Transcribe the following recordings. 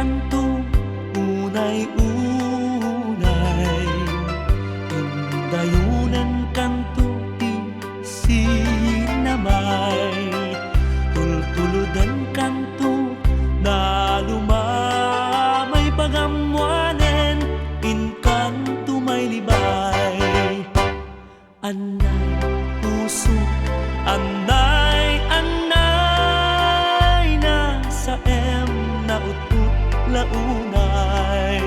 kanto unay-unay, indayunan kanto ti sinamay, tultuludan kanto na lumamay pagamwanen, in kanto may libay. Anay puso, anay, anay, nasa na utut launay,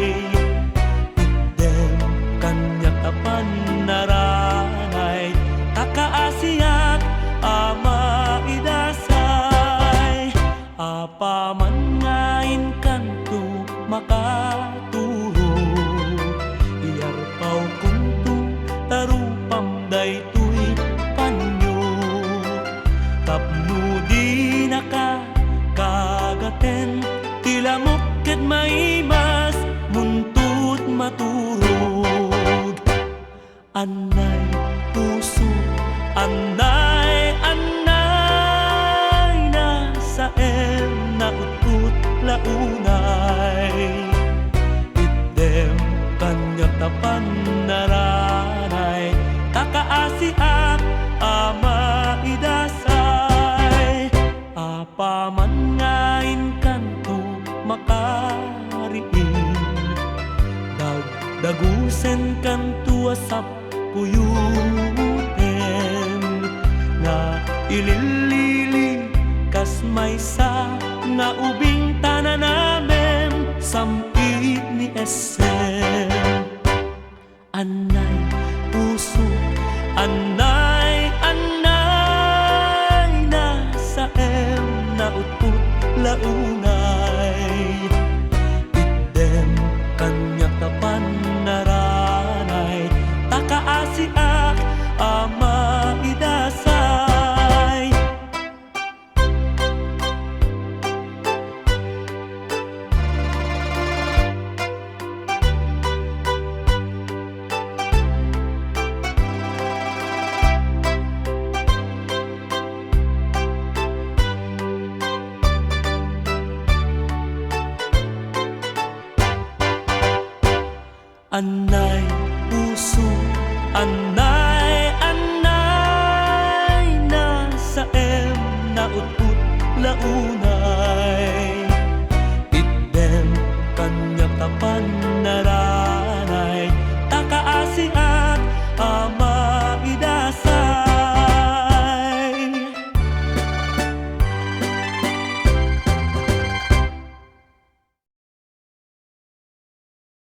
idem kanya kapan naranay, takaasiyak ama idasay, apaman ngain kanto makaturo, iyarpaw kunto tarupam daytoy panyo, tapno di naka kagaten, tilamok ket maimas muntut maturog. Anay puso, anay, anay, nasa na utut launay, idem kanya tapan naranay, kakaasiak ama idasay, apaman ngain kanto makariin, dagdagusen kanto asap puyuten, nga ililili kas maysa nga ubing tananamen sampit ni Esen. Anay